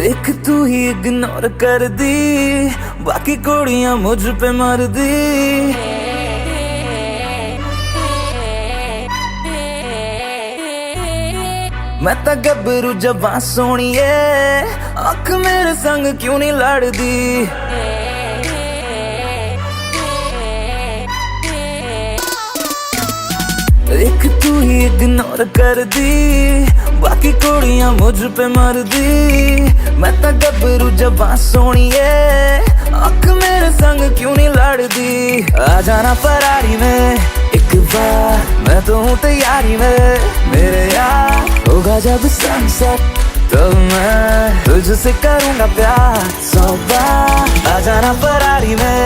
एक तू ही इग्नोर कर दी, बाकी कुड़ियां मुझ पे मर दी। मैं तो गबरू जवां सोनिए, अख मेरे संग क्यों नहीं लड़दी। एक तू ही इग्नोर कर दी, बाकी कुड़ियां मुझ पे मर दी। मैं तो गबरू जवां सोनिए, अख मेरे संग क्यों नहीं लड़दी। आ जाना फरारी में एक बार, मैं तो हूँ तैयारी में मेरे यार। होगा जब सनसेट तो मैं तुझसे करूँगा प्यार 100 बार। आ जाना फरारी में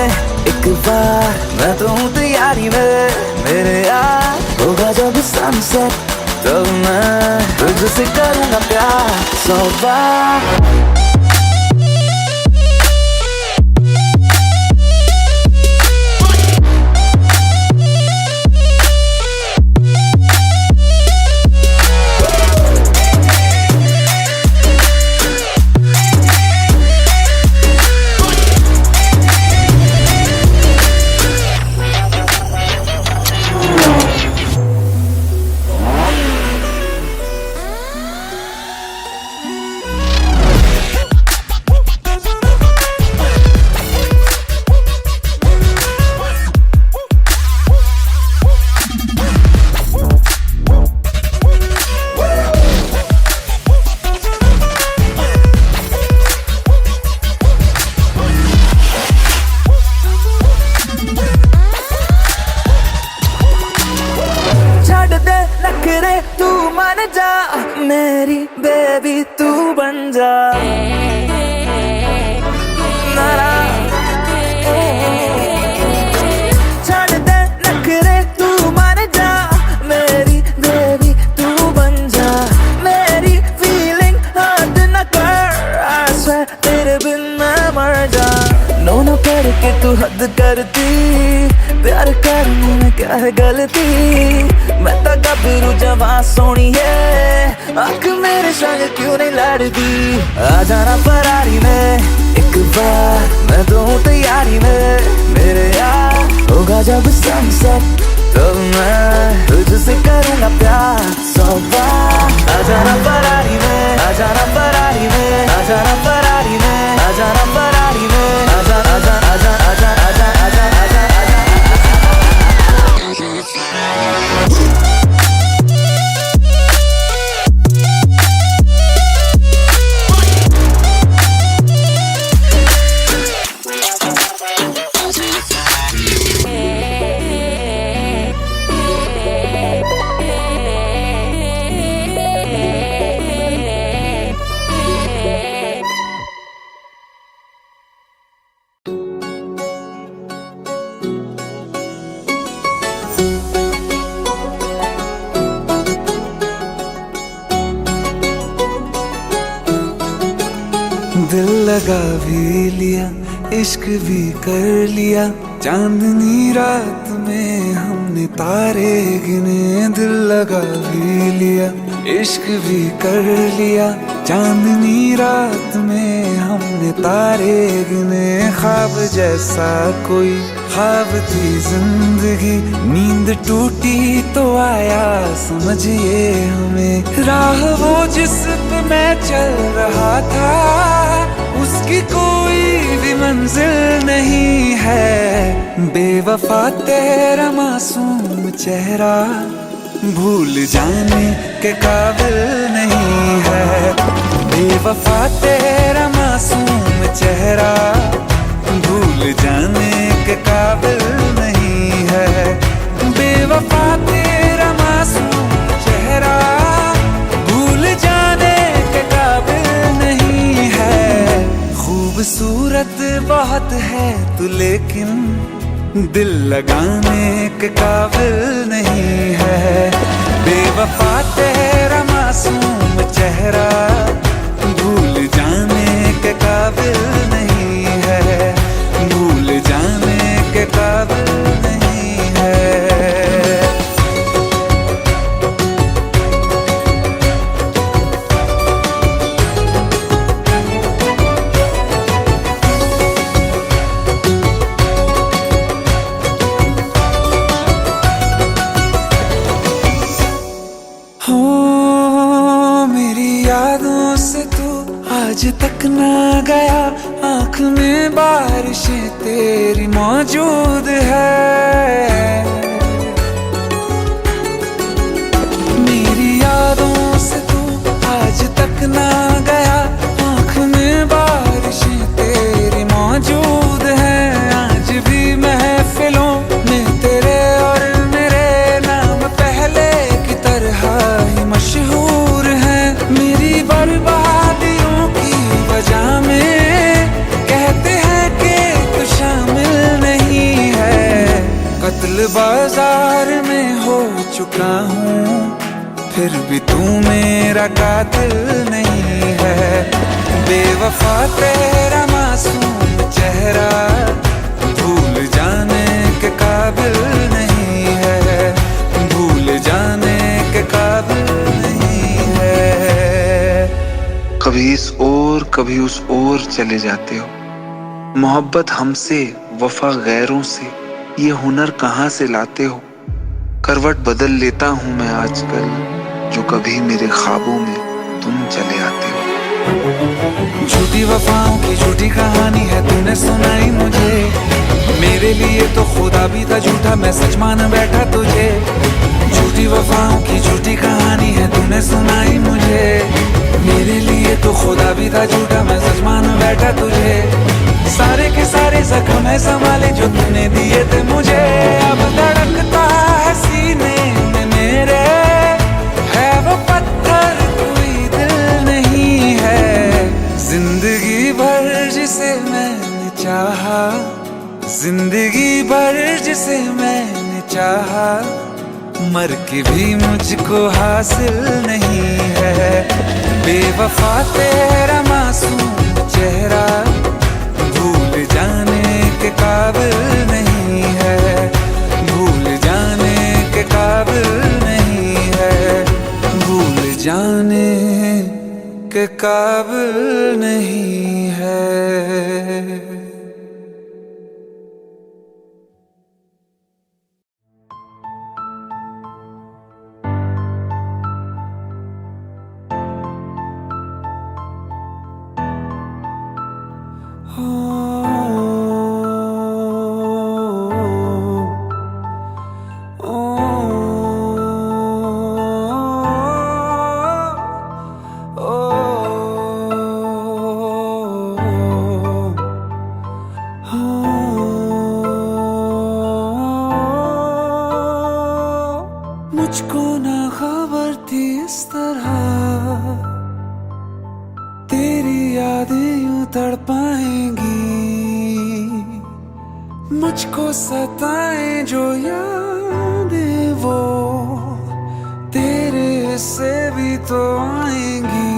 एक बार, मैं तो हूँ तैयारी में मेरे यार। होगा जब सनसेट तो मैं तुझसे करूँगा प्यार 100 बार। तू मान जा मेरी बेबी, तू बन जा नारा। छाड़ दे नखरे, तू मान जा मेरी बेबी, तू बन जा। मेरी फीलिंग हद न कर, I swear तेरे बिन मैं मर जा। नो न करके तू हद करती, प्यार करने में क्या है गलती। मैं तो गबरू जवां सोनिए, आँख मेरे संग क्यों नहीं लड़दी। आ जाना फरारी में एक बार, मैं तो हूँ तैयारी में मेरे यार। होगा जब सनसेट तो मैं तुझसे करूँगा प्यार 100 बार। आ जाना फरारी में, आ जाना फरारी में, आ जाना फरारी में, आ जाना फरारी में, आ जा आ जा आ जा आ जा आ जा आ जा आ जा। दिल लगा भी लिया, इश्क भी कर लिया। चांदनी रात में हमने तारे गिने। दिल लगा भी लिया, इश्क भी कर लिया। चांदनी रात में हमने तारे गिने। ख्वाब जैसा कोई ख्वाब थी जिंदगी, नींद टूटी तो आया समझिए हमें। राह वो जिस पे मैं चल रहा था, उसकी कोई भी मंजिल नहीं है। बेवफा तेरा मासूम चेहरा भूल जाने के काबिल नहीं है। बेवफा तेरा मासूम चेहरा भूल जाने के काबिल नहीं है। बेवफा तेरा मासूम चेहरा भूल जाने के काबिल नहीं है। खूबसूरत बहुत है तू, लेकिन दिल लगाने के काबिल नहीं है। बेवफा तेरा मासूम चेहरा भूल जाने के काबिल नहीं है। भूल जाने के काबिल नहीं है। आज तक ना गया आँख में बारिशें तेरी मौजूद है। मेरी यादों से तू आज तक ना गया, आँख में बारिशें तेरी मौजूद है। आज भी महफिलों में तेरे और मेरे नाम पहले की तरह ही मशहूर है। मेरी बर्बादियों की वजह में कहते हैं कि तू शामिल नहीं है। कत्ल बाजार में हो चुका हूँ, फिर भी तू मेरा कातिल नहीं है। बेवफा तेरा मासूम चेहरा भूल जाने के काबिल नहीं है, भूल जाने के काबिल नहीं है। कभी इस ओर कभी उस ओर चले जाते हो, मोहब्बत हमसे वफा गैरों से, ये हुनर कहाँ से लाते हो। करवट बदल लेता हूँ मैं आजकल, जो कभी मेरे ख्वाबों में तुम चले आते हो। झूठी वफाओं की झूठी कहानी है तूने सुनाई मुझे, मेरे लिए तो खुदा भी था झूठा, मैं सच मान बैठा तुझे। झूठी वफाओं की झूठी कहानी है तूने सुनाई मुझे, मेरे लिए तो खुदा भी था झूठा, मैं सच मान बैठा तुझे। सारे के सारे जख्म है संभाले जो तूने दिए थे मुझे, अब धड़कता है सीने में मेरे, है वो पत्थर कोई दिल नहीं है। जिंदगी भर जिसे मैंने चाहा, जिंदगी भर जिसे मैंने चाहा, मर के भी मुझको हासिल नहीं है। बेवफा तेरा मासूम चेहरा भूल जाने के काबिल नहीं है, भूल जाने के काबिल नहीं है, भूल जाने के काबिल नहीं है। मुझको ना खबर थी इस तरह तेरी यादें यूं तड़पाएंगी, मुझको सताए जो यादें वो तेरे से भी तो आएंगी।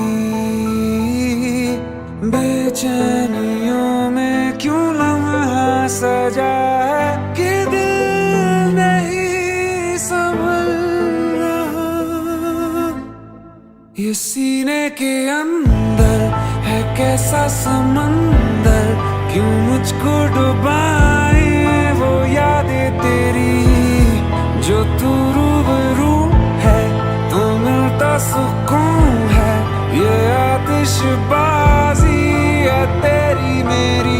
बेचैनियों में क्यों लम्हा सजा है कि दिल नहीं संभल रहा। ये सीने के अंदर है कैसा समंदर, क्यों मुझको डुबाए वो यादें तेरी, जो तू रूबरू है तो मिलता सुकून है। ये आतिशबाजी है तेरी मेरी।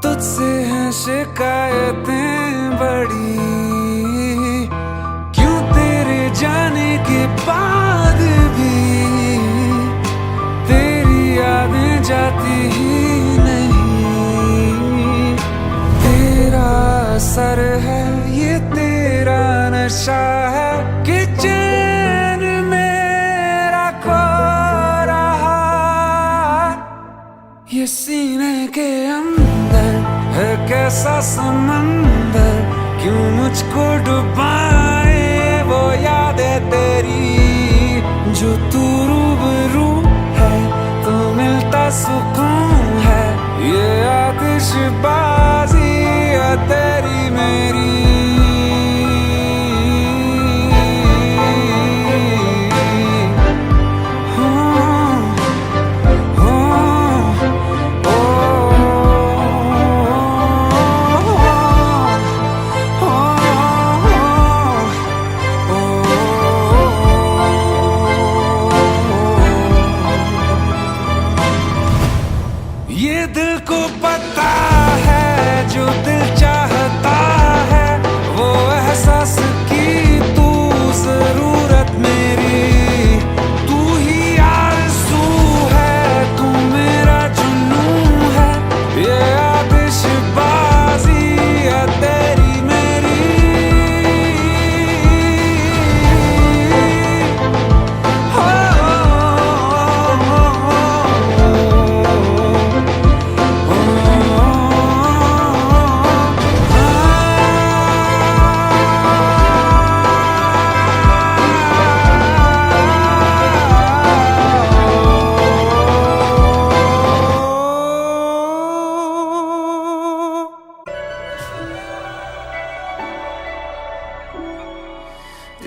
तुझसे हैं शिकायतें बड़ी, क्यों तेरे जाने के बाद भी तेरी यादें जाती ही नहीं। तेरा असर है ये तेरा नशा है कि चैन मेरा खो रहा। ये सीने के अंदर है कैसा समंदर, क्यों मुझको डुबाए वो यादें तेरी, जो तू रूबरू है को पता है जो दिल चाहता है वो एहसास की तू जरूरत मेरी, तू ही आरज़ू है, तू मेरा जुनून है, ये आतिशबाजी है तेरी मेरी।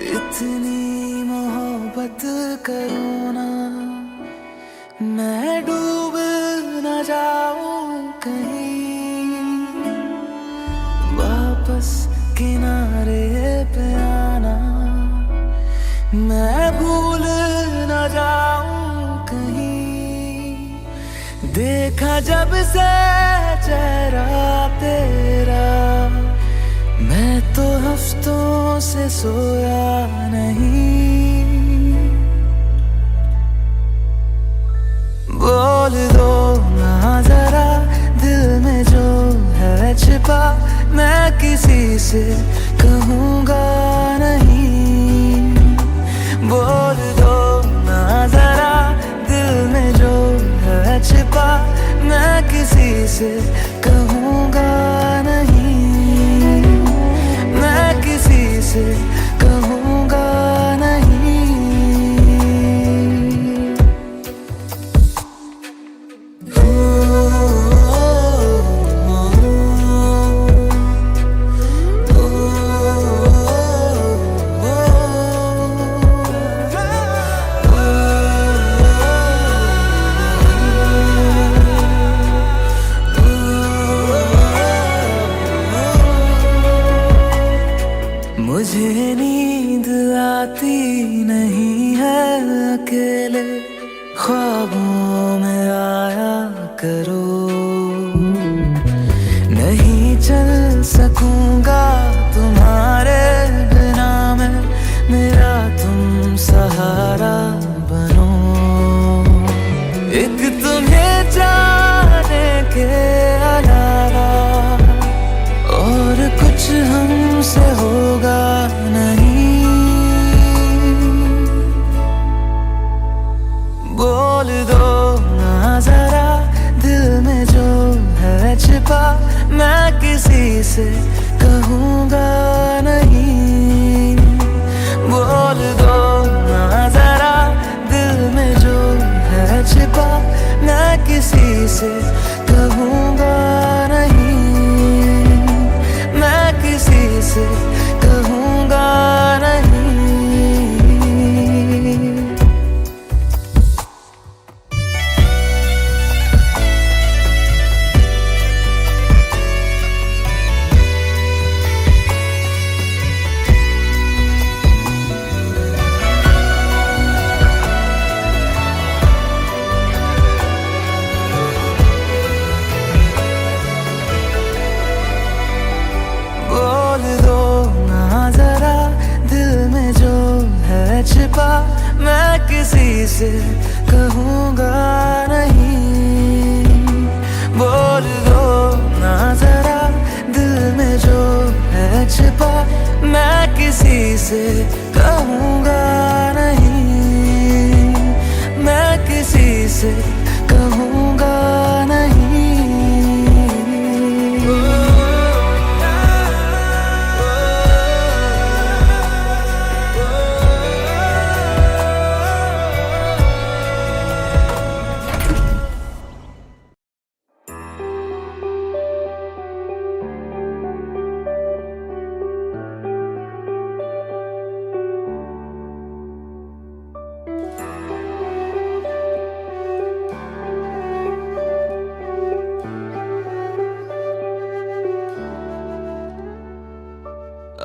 इतनी मोहब्बत करूँ ना मैं डूब न जाऊं कहीं, वापस किनारे पे आना मैं भूल न जाऊं कहीं। देखा जब से चेहरा तेरा मैं तो हफ्तों से सोया नहीं। बोल दो ना जरा दिल में जो है छिपा, मैं किसी से कहूँगा नहीं। बोल दो ना जरा दिल में जो है छिपा, मैं किसी से कहूँगा नहीं, मैं किसी से कहूँगा नहीं। मुझे नींद आती नहीं है अकेले ख्वाबों में आया करो, नहीं चल सकूंगा तुम्हारे बिना मैं, मेरा तुम सहारा बनो। एक तुम्हें जाने के अलावा और कुछ हमसे होगा नहीं। बोल दो ना जरा दिल में जो है छिपा, मैं किसी से कहूँगा नहीं। बोल दो ना जरा दिल में जो है छिपा, मैं किसी से कहूँगा नहीं, मैं किसी से कहूँगा नहीं। बोल दो ना जरा दिल में जो है छिपा, मैं किसी से कहूँगा नहीं। बोल दो ना जरा दिल में जो है छिपा, मैं किसी से कहूँगा नहीं, मैं किसी से कहूँगा नहीं।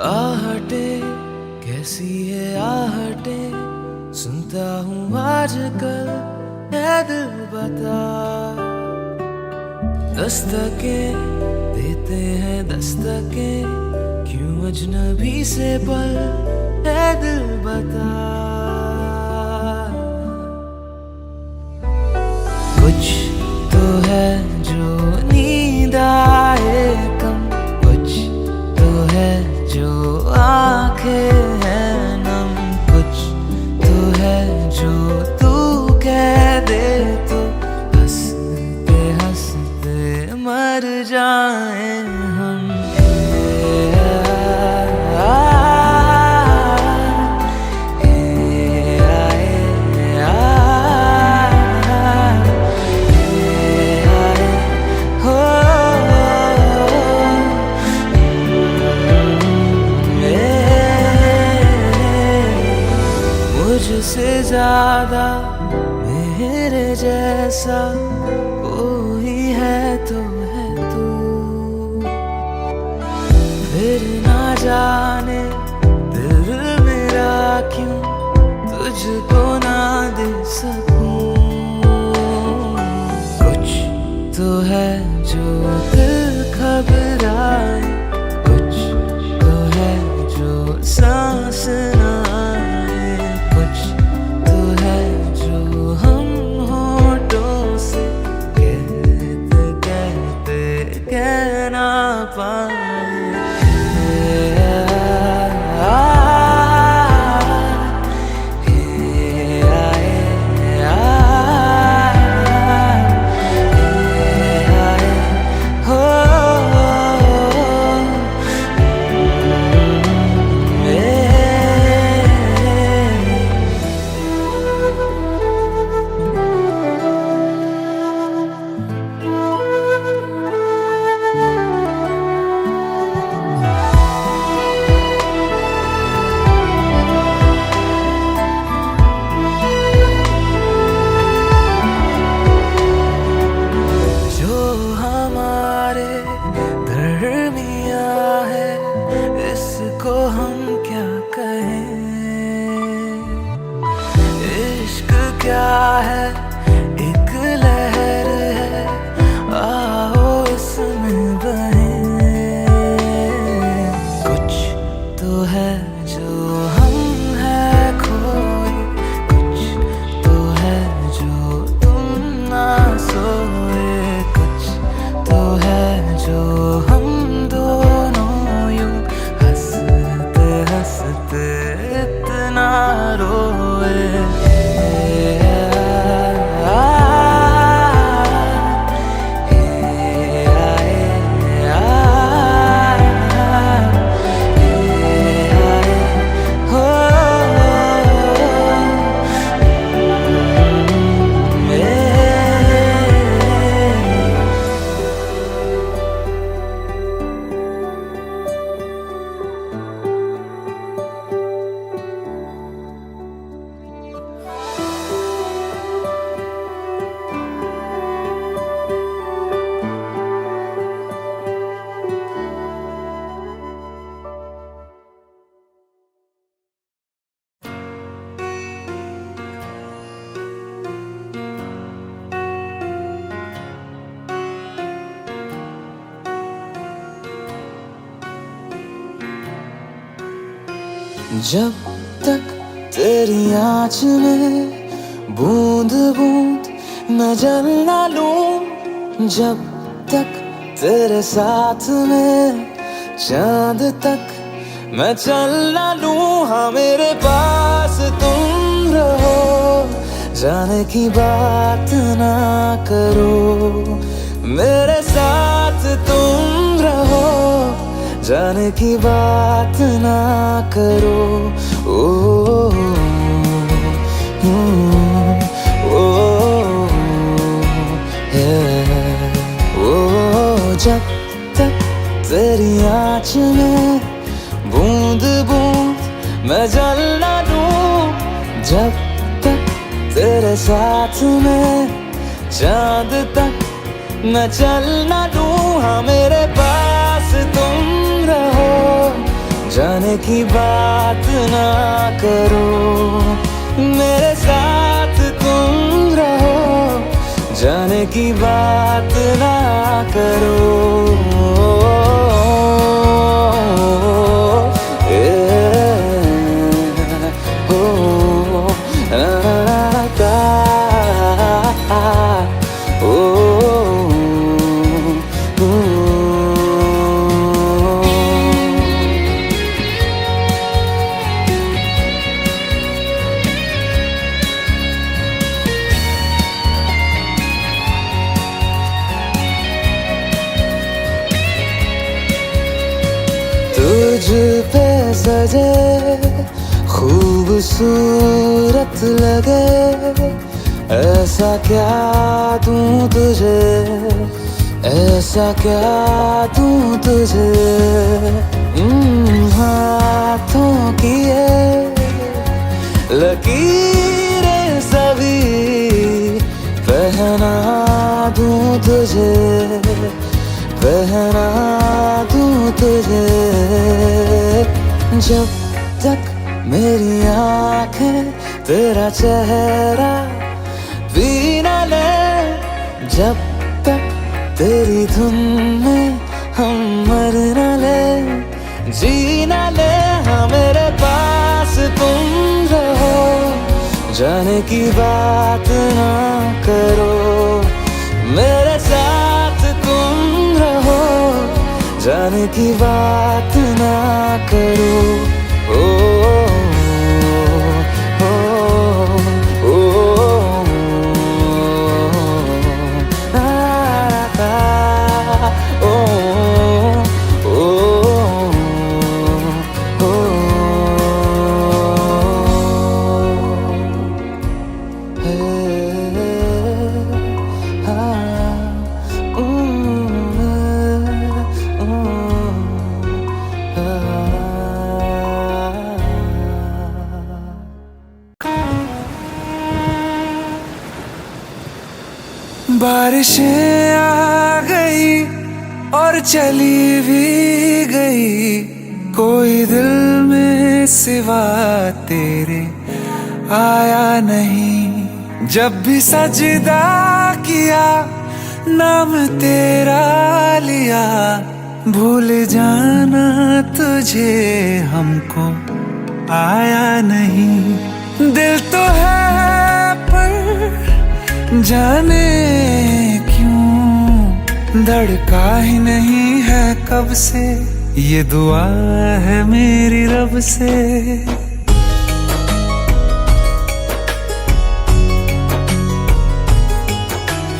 आहटे कैसी है आहटे सुनता हूँ आजकल, ऐ दिल बता दस्तकें देते हैं दस्तकें, क्यों अजनबी से पल है दिल बता। कुछ तो है जो नींद आए कम, कुछ तो है जो आंखें हैं नम, कुछ तो है जो तू कह दे तो हंसते हंसते मर जाए हम। मुझसे ज्यादा मेरे जैसा कोई है तो है तू, फिर ना जाने दिल मेरा क्यों तुझको ना दे सकूं। कुछ तो है जो दिल घबराए, कुछ तो है जो सांस ना कहना पाए। इसको हम क्या कहें, इश्क क्या है एक लहर है, आओ इसमें बहें। कुछ तो है जो हम है खोए, कुछ तो है जो तुम ना सोए, कुछ तो है जो हम इतना रोए। जब तक तेरी आँच में बूंद बूंद मैं जल ना लूं, जब तक तेरे साथ में चांद तक मैं चल ना लूं। हाँ मेरे पास तुम रहो, जाने की बात ना करो, मेरे साथ तुम रहो, जाने की बात ना करो। ओ, जब तक तेरी आँच में बूंद बूंद मैं जल ना लूं, जब तक तेरे साथ में चांद तक मैं चल ना लूं। हाँ मेरे पास तुम रहो, जाने की बात ना करो, मेरे साथ तुम रहो, जाने की बात ना करो। तुझ पे सजे खूबसूरत लगे, ऐसा क्या दूं तुझे, ऐसा क्या दूं तुझे। हाथों की ये लकीरें सभी पहना दूं तुझे, पहना दूं तुझे। जब तक मेरी आंखें तेरा चेहरा भी न ले, जब तक तेरी धुन में हम मर न ले, जी न ले। हाँ मेरे पास तुम रहो, जाने की बात ना करो। मेरे साथ तुम रहो, जाने की बात ना करो। ओ, ओ, ओ, ओ, ओ, ओ, बारिशें आ गई और चली भी गई, कोई दिल में सिवा तेरे आया नहीं। जब भी सजदा किया नाम तेरा लिया, भूल जाना तुझे हमको आया नहीं। दिल तो है पर जाने क्यों धड़का ही नहीं है कब से, ये दुआ है मेरी रब से।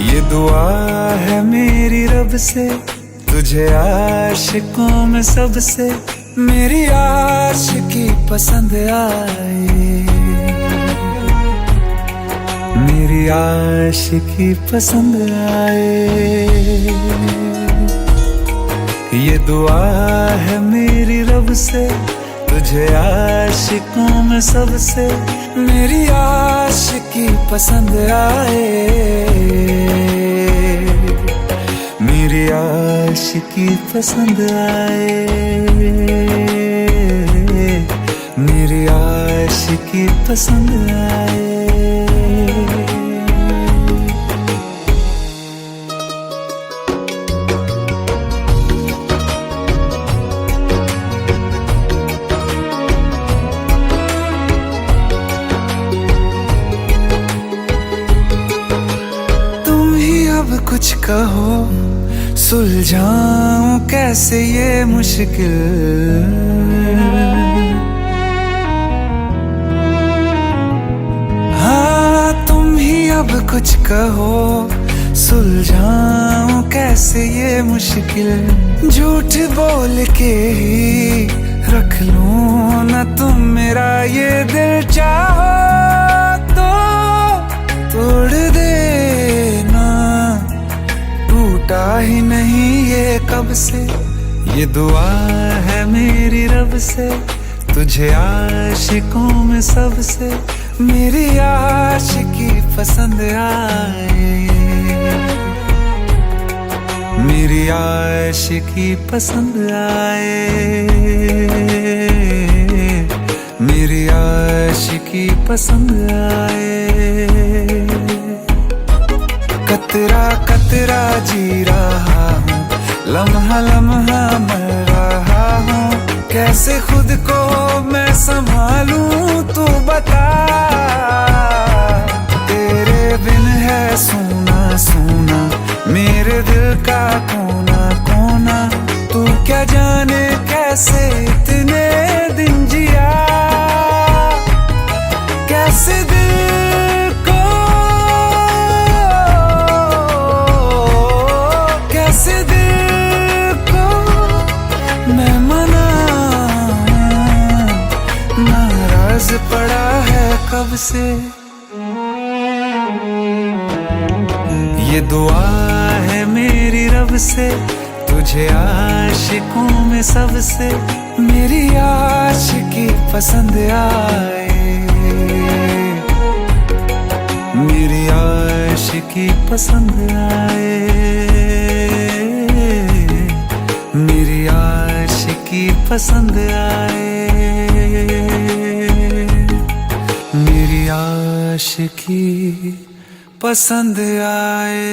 ये दुआ है मेरी रब से, तुझे आशिकों में सबसे मेरी आशिकी पसंद आए, मेरी आशिकी पसंद आए। ये दुआ है मेरी रब से, तुझे आशिकों में सबसे मेरी आशिकी पसंद आए, मेरी आशिकी पसंद आए, मेरी आशिकी पसंद आए। कुछ कहो सुलझाऊं कैसे ये मुश्किल, हाँ तुम ही अब कुछ कहो सुलझाऊं कैसे ये मुश्किल। झूठ बोल के ही रख लूं ना तुम मेरा ये दिल, चाहो तो तोड़ देना, टूटा ही नहीं ये कब से। ये दुआ है मेरी रब से, तुझे आशिकों में सबसे मेरी आशिकी पसंद आए, मेरी आशिकी पसंद आए, मेरी आशिकी पसंद आए। तेरा कतरा जी रहा हूँ, लम्हा लम्हा मर रहा हूँ। कैसे खुद को मैं संभालूं तू बता, तेरे बिन है सूना सूना मेरे दिल का कोना कोना। तू क्या जाने कैसे इतने दिन जिया, कैसे दिल को, कैसे दिल को मैं मनाऊं, नाराज पड़ा है कब से। ये दुआ है मेरी रब से, तुझे आशिकों में सबसे मेरी आशिकी पसंद आए, मेरी आशिकी पसंद आए, मेरी आशिकी पसंद आए, मेरी आशिकी पसंद आए।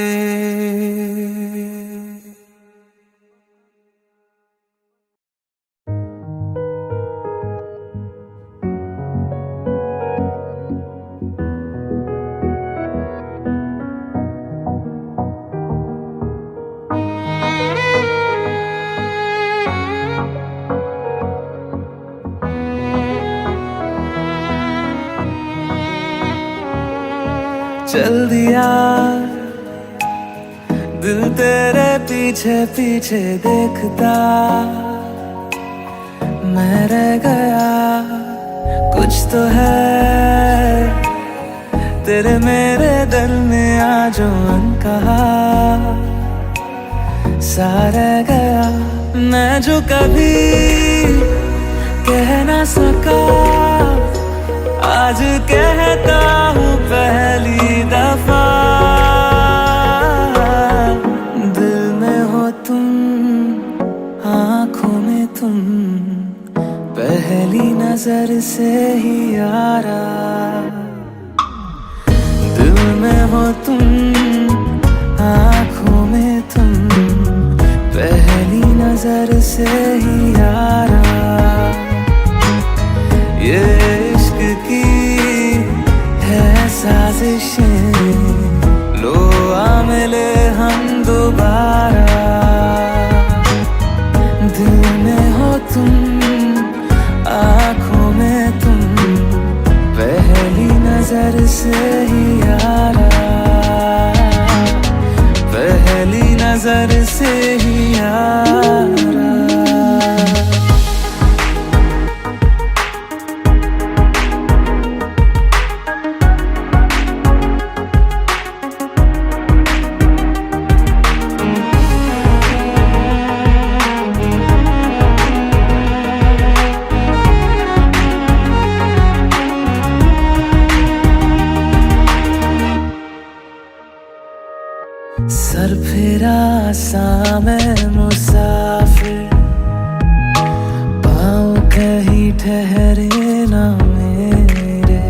चल दिया दिल तेरे पीछे पीछे देखता, मैं रह गया कुछ तो है तेरे मेरे दिल में आज अनकहा सा रह गया। मैं जो कभी कह ना सका आज कहता हूँ पहली दफा, दिल में हो तुम आँखों में तुम पहली नजर से ही यारा, दिल में हो तुम आँखों में तुम पहली नजर से ही यारा। ये इश्क की है साजिशें, लो आ मिले हम दोबारा, दिल में हो तुम आँखों में तुम पहली नजर से ही यारा, पहली नजर से ही यारा। सर फिरा सा मैं मुसाफिर, पाँव कहीं ठहरे ना मेरे,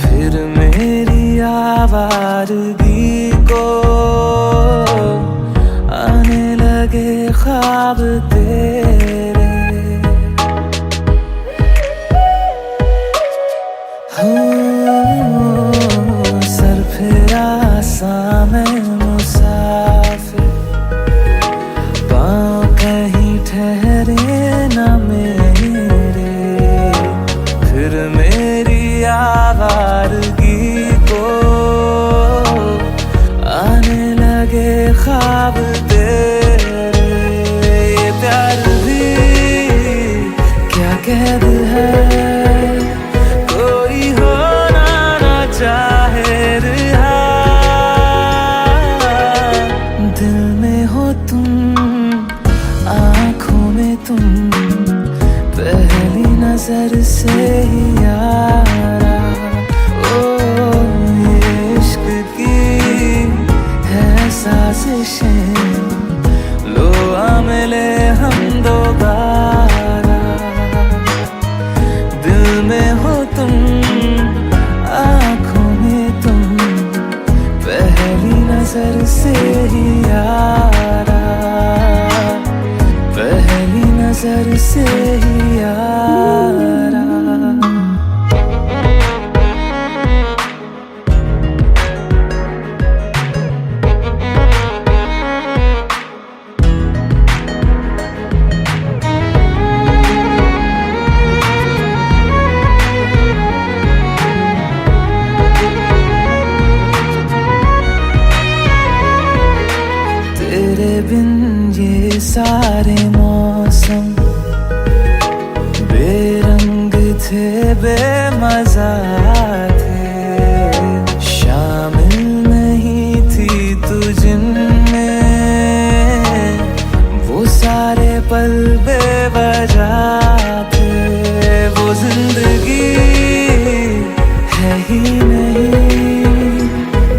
फिर मेरी आवारगी को आने लगे ख्वाब तेरे। सर फिरा सा मैं मुसाफिर, पाँव कहीं ठहरे ना मेरे, फिर मेरी आवारगी को आने लगे ख्वाब तेरे। ये प्यार भी क्या कैद है, कोई होना ना चाहे रिहा, दिल में हो तुम आँखों में तुम पहली नजर से ही यारा। ओ ये इश्क की है साजिशें, लो आ मिले हम दोबारा, दिल में हो तुम आँखों में तुम पहली नजर नजर से ही यारा, पहली नजर से ही यारा। तेरे बिन ये सारे मौसम बेरंग थे, बेमजा थे, शामिल नहीं थी तू जिनमें, वो सारे पल बेवजह थे। वो जिंदगी है ही नहीं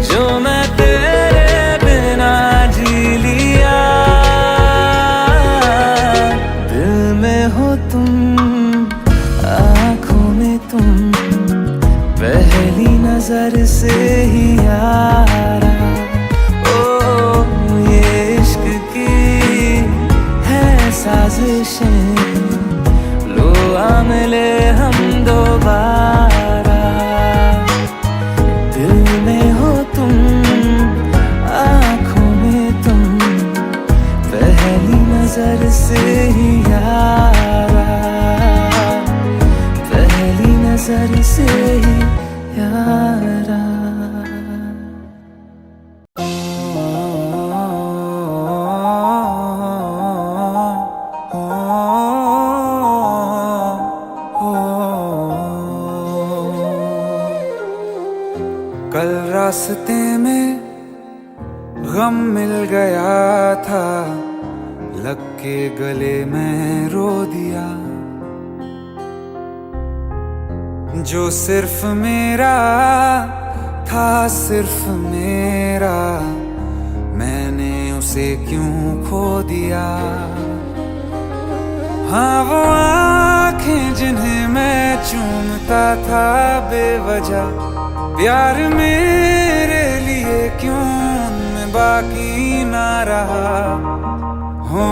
जो मैं तेरे बिना जी लिया। दिल में हो तुम, आँखों में तुम, पहली नजर से ही यारा। ओ ये इश्क की है साजिशें, लो आ मिले हम दोबारा। दिल में हो तुम, आँखों में तुम, पहली नजर से ही यारा, पहली नजर से ही यारा। कल रास्ते में गम मिल गया था, लग के गले में रो दिया। जो सिर्फ मेरा था, सिर्फ मेरा, मैंने उसे क्यों खो दिया। हाँ वो आँखें जिन्हें मैं चूमता था बेवजह, प्यार मेरे लिए क्यों उनमें बाकी ना रहा। हो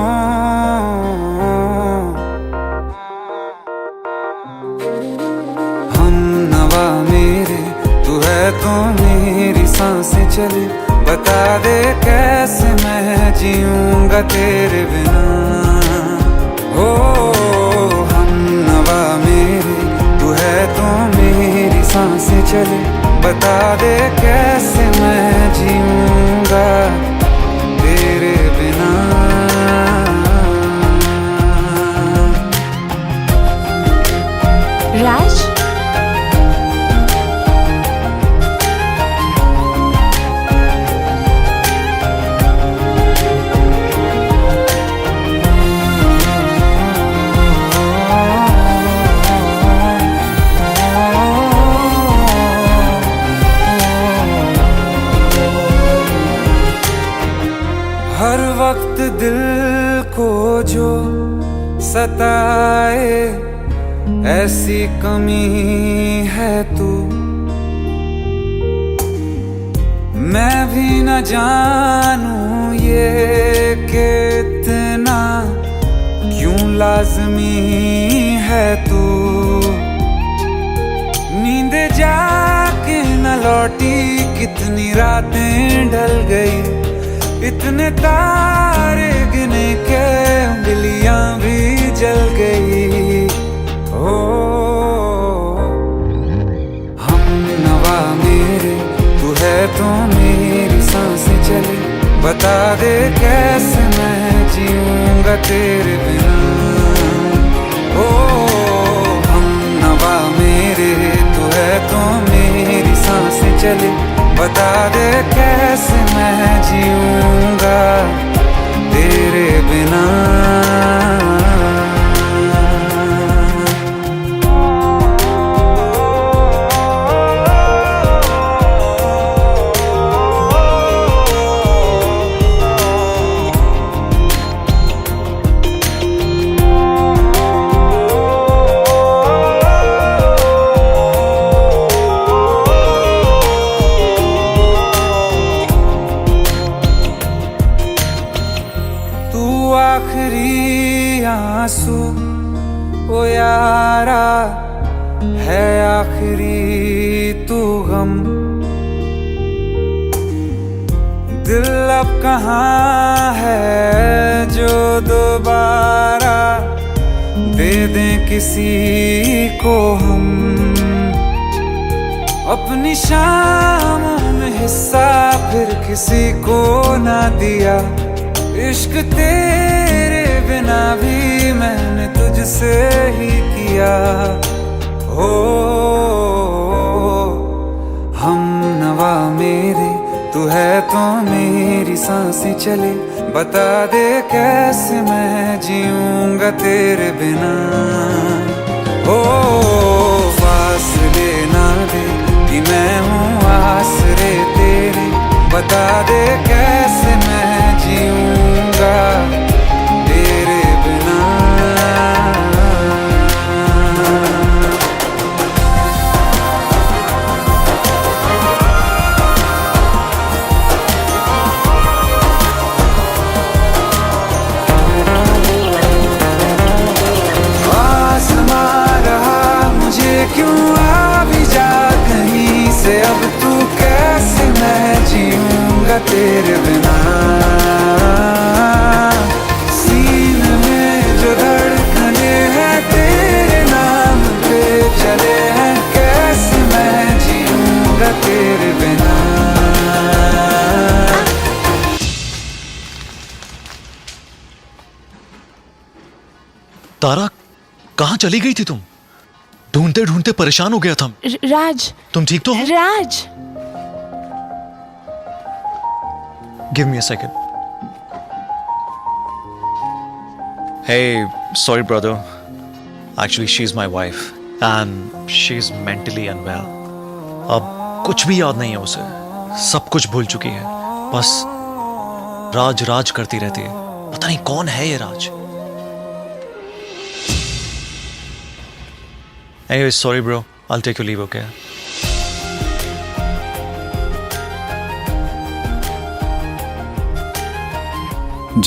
हम नवा मेरे, तू है तो मेरी सांसें चले, बता दे कैसे मैं जीऊंगा तेरे बिना। हो हम नवा मेरे, तू है तो मेरी सांसें चले, बता दे कैसे मैं जीऊंगा तेरे बिना। राज, हर वक्त दिल को जो सताए, ऐसी कमी है तू। मैं भी न जानूं ये कि इतना क्यों लाज़मी है तू। नींद जाके न लौटी, कितनी रातें ढल गई, इतने तारे गिने के उंगलियां भी जल गई। ओ हम नवा मेरे, तू है तो मेरी सांसें चले, बता दे कैसे मैं जीऊंगा तेरे बिना। ओ हम नवा मेरे, तू है तो मेरी सांसें चले, बता दे कैसे मैं जीऊंगा तेरे बिना। आखिरी आंसू ओ यारा है आखिरी तू गम। दिल अब कहाँ है जो दोबारा दे दें किसी को हम। अपनी शामों में हिस्सा फिर किसी को ना दिया। इश्क तेरे बिना भी मैंने तुझसे ही किया। हो हम नवा मेरे तू है तो मेरी सांसें चले। बता दे कैसे मैं जीऊंगा तेरे बिना। ओ फासले ना दे कि मैं हूँ आसरे तेरे। बता दे कैसे मैं जीऊंगा तेरे बिना। क्यों आ भी जा कहीं से अब तू कैसे मैं जीऊंगा तेरे बिना। सीने में जो धड़कने हैं तेरे नाम पे चले हैं। कैसे मैं जीऊंगा तेरे बिना। तारा कहाँ चली गई थी तुम? ढूंढते ढूंढते परेशान हो गया था। राज, तुम ठीक तो हो? Raj, give me a second. Hey sorry brother, actually she is my wife and she is mentally unwell. अब कुछ भी याद नहीं है उसे, सब कुछ भूल चुकी है। बस राज राज करती रहती है। पता नहीं कौन है ये राज। Anyway, sorry bro, I'll take your leave, okay?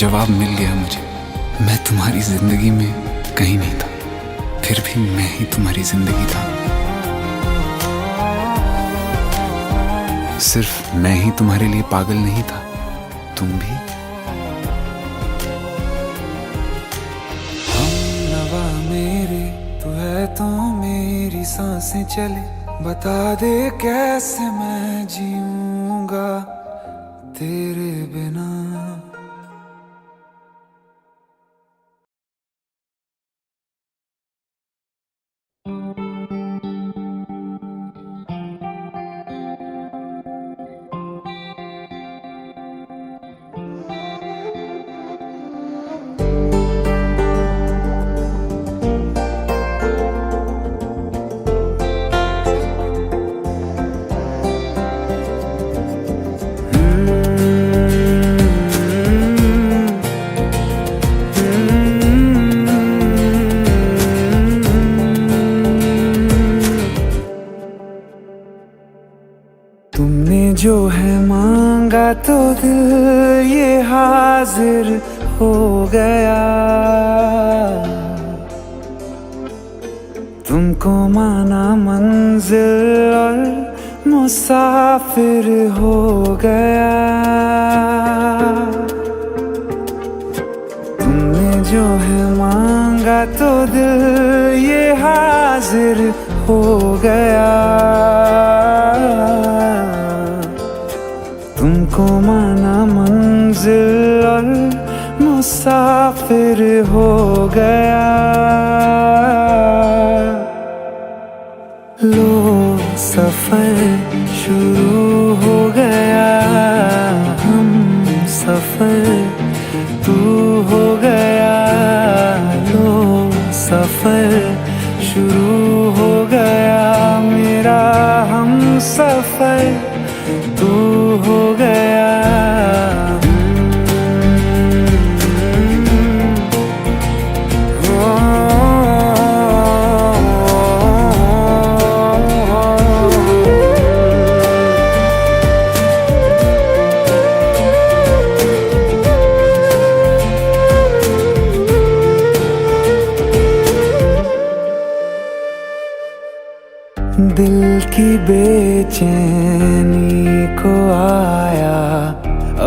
जवाब मिल गया मुझे। मैं तुम्हारी जिंदगी में कहीं नहीं था, फिर भी मैं ही तुम्हारी जिंदगी था। सिर्फ मैं ही तुम्हारे लिए पागल नहीं था, तुम भी। हम नवा मेरे तू है तो मेरी सांसें चले। बता दे कैसे मैं जीऊंगा तेरे बिना। तुमने जो है मांगा तो दिल ये हाजिर हो गया। तुमको माना मंजिल और मुसाफिर हो गया। तुमने जो है मांगा तो दिल ये हाजिर हो गया। तुमको माना मंजिल और मुसाफिर हो गया। लो सफर शुरू हो गया। हम सफर तू हो गया। लो सफर शुरू हो गया। मेरा हम सफर तू हो गया। की बेचैनी को आया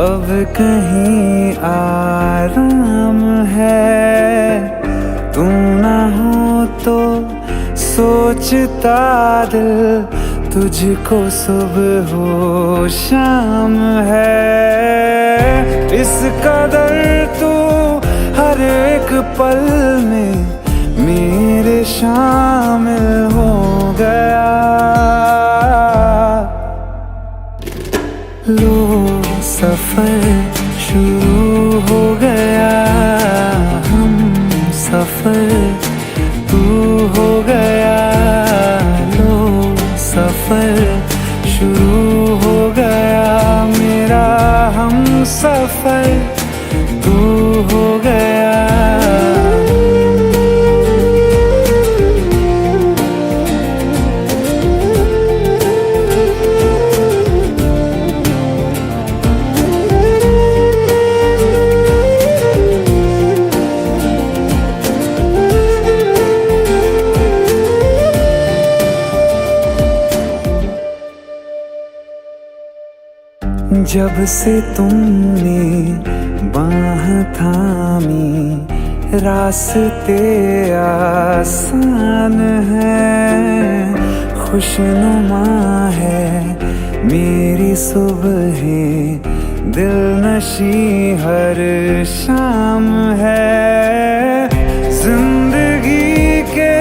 अब कहीं आराम है। तुम ना हो तो सोचता दिल तुझको सुबह हो शाम है। इस कदर तू हर एक पल में मेरे शामिल हो गया। लो सफर शुरू हो गया, हम सफर तू हो गया। लो सफर शुरू हो गया, मेरा हम सफर तू हो गया। जब से तुमने बाह थामी रास्ते आसान हैं। खुशनुमा है मेरी सुबहें, दिल नशी हर शाम है। जिंदगी के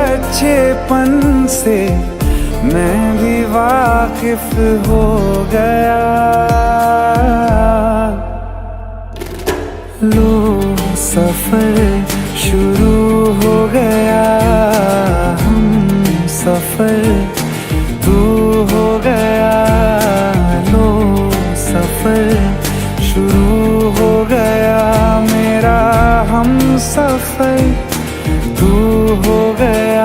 अच्छेपन से मैं भी वाकिफ हो गया। लो सफर शुरू हो गया, हम सफर तू हो गया। लो सफर शुरू हो गया, मेरा हम सफर तू हो गया।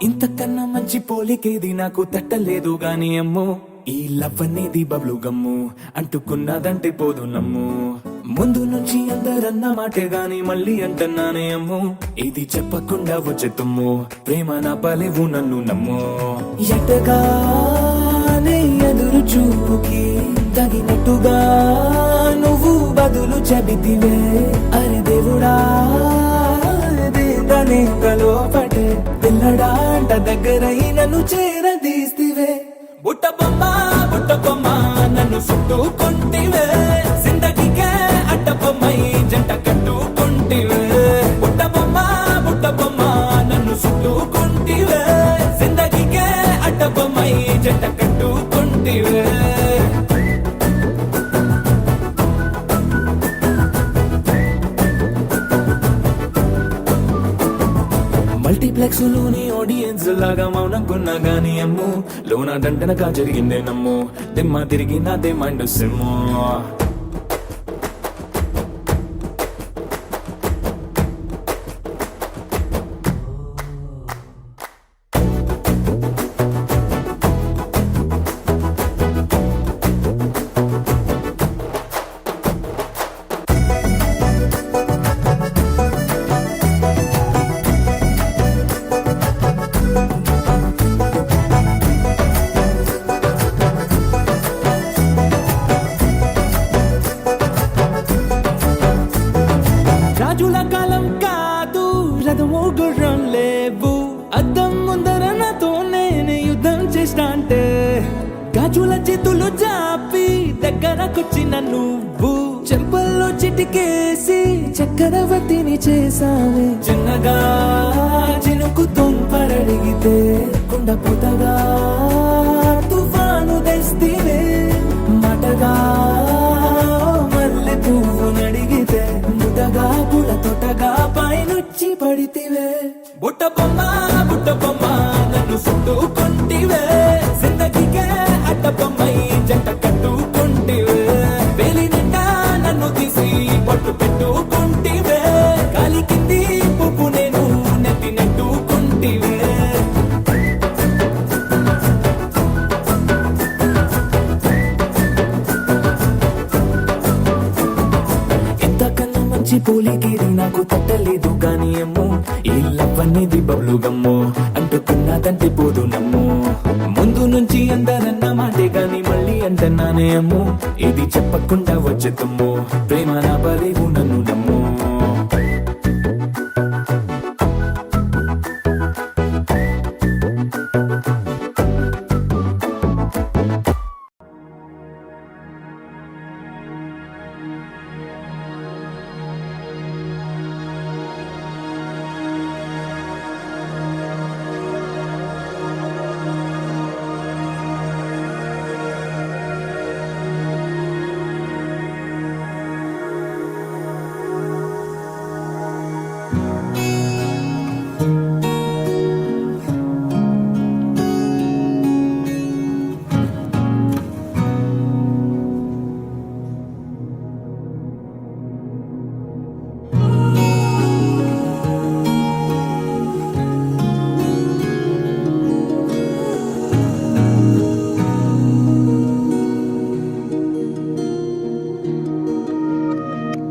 ఇంతకన్నా మంచి పోలికేది నాకు తట్టలేదు గాని అమ్మో, ఈ లవ్ అనేది బబ్లు గమ్ము అంటుకున్నదంటే పోదు నమ్ము. ముందు నుంచి అందరన్న మాటే గాని మళ్ళీ అంటున్నానే అమ్ము, ఇది చెప్పకుండా వచ్చే తుమ్ము ప్రేమ నా పలేవు నన్ను నమ్ము. ఎటగానే ఎదురు చూపుకి తగినట్టుగా నువ్వు బదులు చెబితివే. అరే దేవుడా దేదనేకలో పడే పిల్లడాంట దగ్గరై నన్ను చేరదీస్తివే. బుట్ట బొమ్మ నన్ను చుట్టుకుంటివే, జిందగీకే అడ్డ బొమ్మై జంట కట్టుకుంటివే. బుట్ట బొమ్మ నన్ను చుట్టుకుంటివే, జిందగీకే అడ్డ బొమ్మై జంట కట్టుకుంటివే. మల్టీప్లెక్స్ లోని ఆడియన్స్ లాగా మౌనంకున్నా గానీ అమ్ము, లోన దండనగా జరిగిందే నమ్ము, దిమ్మ తిరిగి నాదే మైండ్ సిమ్ము. రాజుల కాలం కాదు, రథము గుర్రం లేవు, అద్దం ముందర నాతో నేను యుద్ధం చేస్తాంటే. గాజుల చేతులు జాపి దగ్గరకొచ్చిన నువ్వు, చెంపల్లో చిటికేసి చక్రవర్తిని చేసావే. చిన్నగా చినుకు తుంపరడిగితే కుండ పుతగా తుఫాను తెస్తివే. మాటగా మల్లె పువ్వు నడిగితే ముదగా పుల తొటగా పైన బుట్ట బొమ్మ నన్ను చుట్టుకుంటివే జిందగీకే అడ్డబొమ్మై జంట కట్టుకుంటివే వేలి నిండా నన్ను తీసి పట్టు పెట్టుకుంటివే కాలి కింది పువ్వు నేను నెత్తి నెట్టుకుంటివే ఎంతకన్నా మంచి పోలిగిరి నాకు తట్టలేదు కానీ ఏమో ఈ లవ్ అనేది బబ్లు గమ్ము అంటుకున్నదంటే పోదు నమ్ము ముందు నుంచి అందరన్న మాటే గాని మళ్ళీ అంటున్నానే అమ్ము ఇది చెప్పకుండా వచ్చే తుమ్ము ప్రేమ నా బలేవు నన్ను నమ్ము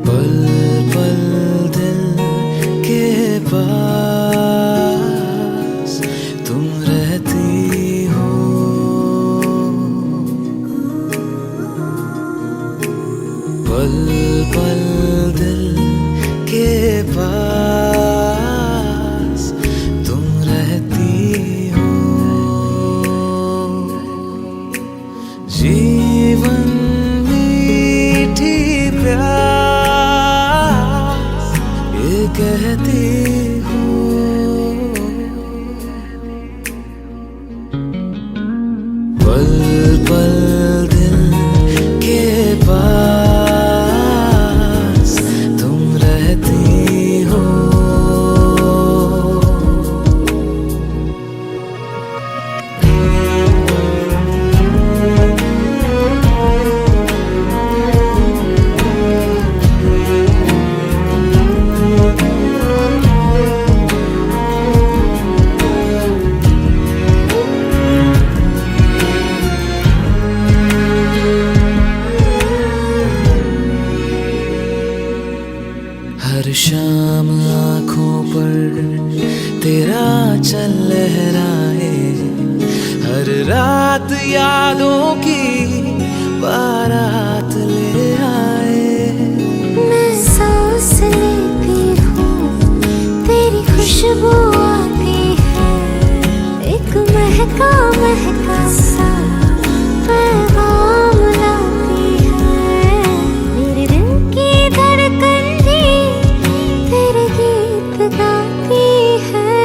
पल पल दिल के पास तुम रहती हो पल पल दिल के पास तुम रहती हो जीवन मीठी प्यास ये कहती हो पल पल दिल के पास तुम रहती हो हर शाम आँखों पर तेरा चल लहराए हर रात यादों की बारात ले आए मैं सांस लेती हूँ तेरी खुशबू आती है एक महका महका सा पैगाम लाती है मेरे दिल की धड़कन भी तेरे गीत गाती है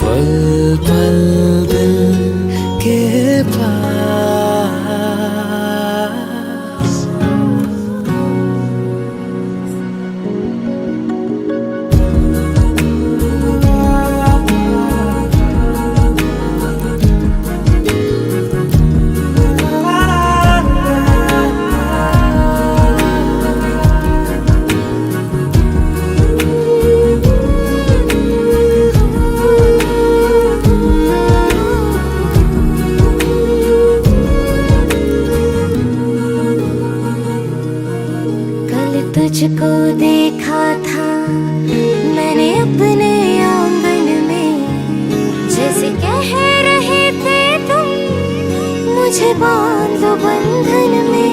पल पल दिल के पास कल तुझको देखा था मैंने अपने आंगन में जैसे कह रहे थे तुम मुझे बांधो बंधन में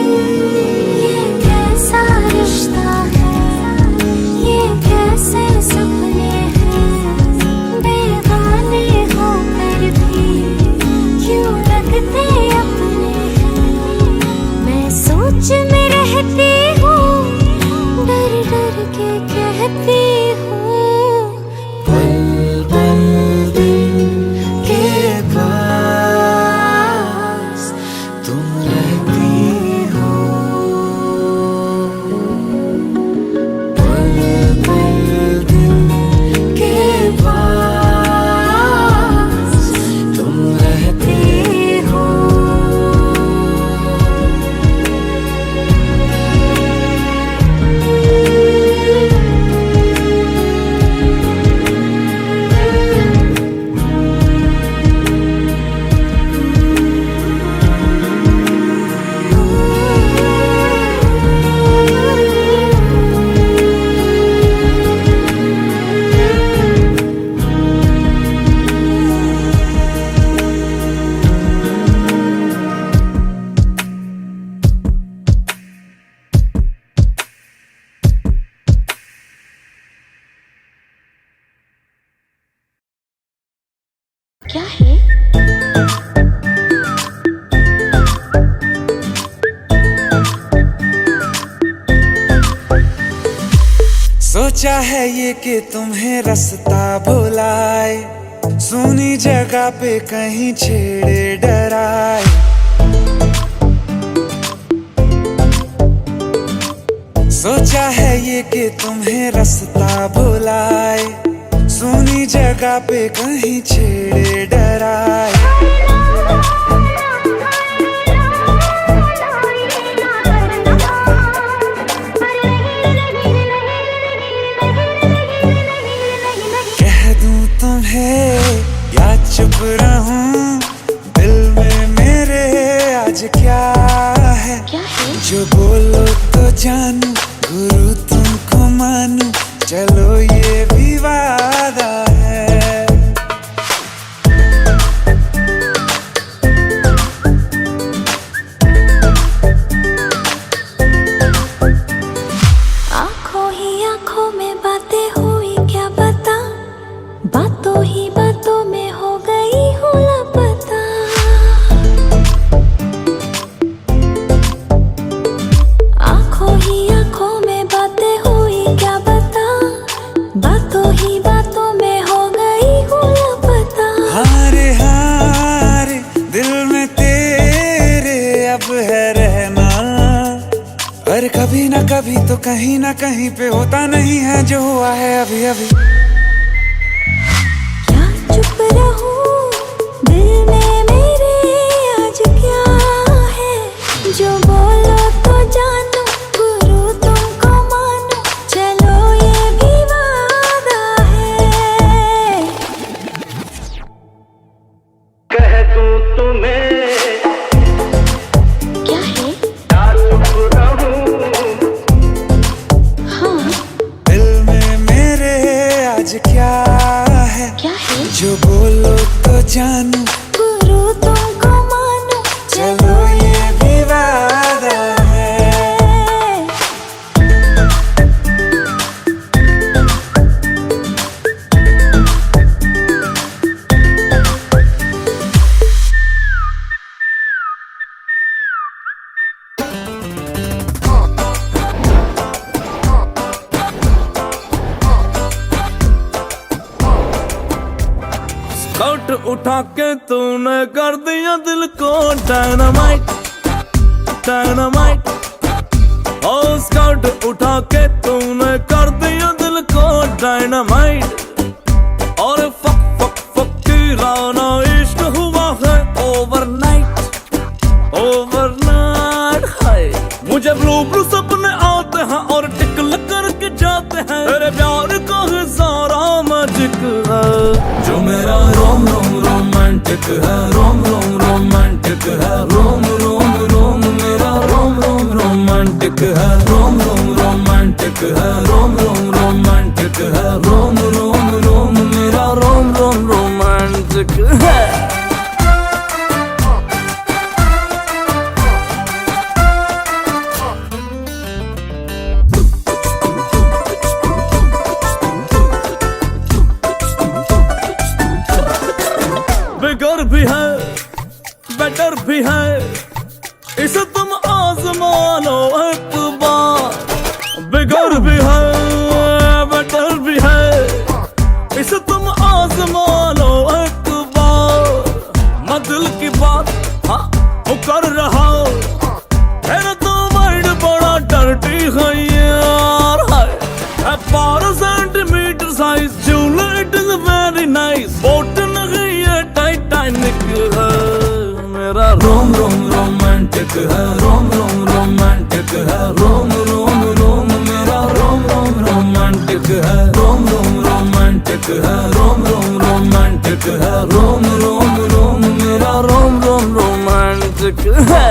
ये कैसा रिश्ता है ये कैसे सपने हैं बेगाने होकर भी क्यों लगते अपने हैं मैं सोच में रहती हूँ डर डर के कहती हूँ पल पल दिल के पास तुम रहती हो ये कि तुम्हें रास्ता भुलाए, सुनी जगह पे कहीं छेड़े डराए। सोचा है ये कि तुम्हें रास्ता भुलाए, सुनी जगह पे कहीं छेड़े डराए। कह दूं तुम्हें या चुप रहूं, दिल में मेरे आज क्या है? जो बोलो तो जानू, गुरु तुमको मानू, चलो ये भी वादा है। आंखों ही आंखों में बातें हुई क्या बता, बातों ही बातों में हो गई हूँ लापता। आंखों ही आंखों में बातें हुई क्या बता, बातों ही बातों में हो गई हूँ लापता। हारे हारे दिल में तेरे अब है रहना, और कभी ना कभी तो कहीं ना कहीं पे होता नहीं है जो हुआ है अभी अभी। क्या चुप रहूं, दिल में मेरे आज क्या है? जो बोलो तो जानू, गुरु तुमको मानू, चलो ये भी वादा है। कह दूं तुम्हें क्या है? या चुप रहूं, हाँ दिल में मेरे आज क्या है? क्या है? जो बोलो तो जानू, गुरु तुमको मानू, चलो ये भी वादा है। स्कर्ट उठा के तूने कर दिया दिल को डायनामाइट, डायनामाइट। ओ स्कर्ट उठा के तूने कर दिया दिल को डायनामाइट। और फक फक फक की राना इश्क हुआ है ओवरनाइट, ओवरनाइट। हाय मुझे ब्लू ब्लू सपने आते हैं और टिकल करके जाते हैं, तेरे प्यार का है सारा मैजिक है। जो मेरा रोम रोम रोमांटिक है, रोम रोम रोमांटिक है, रोम रोम रोम मेरा रोम रोम रोमांटिक है, रोम रोम रोमांटिक है, रोम रोम रोमांटिक है, रोम रोम रोम मेरा रोम रोम रोमांटिक है। बिगर भी है बेटर भी है, इसे तुम आजमा लो एक बार। बिगर भी है बेटर भी है, इसे तुम आजमा लो एक बार। मैं दिल की बात हाँ वो कर रहा हूँ, तेरा तो वर्ड बड़ा डर्टी है यार। है 12 सेंटीमीटर साइज चूल, it is very nice. Boat नहीं है टाइटैनिक है, मेरा रोम रोम रोमांटिक है, रोम रोम रोमांटिक है, रोम रोम रोम मेरा रोम रोम रोमांटिक है, रोम रोम रोमांटिक है, रोम रोम रोमांटिक है, रोम रोम रोम मेरा रोम रोम रोमांटिक है।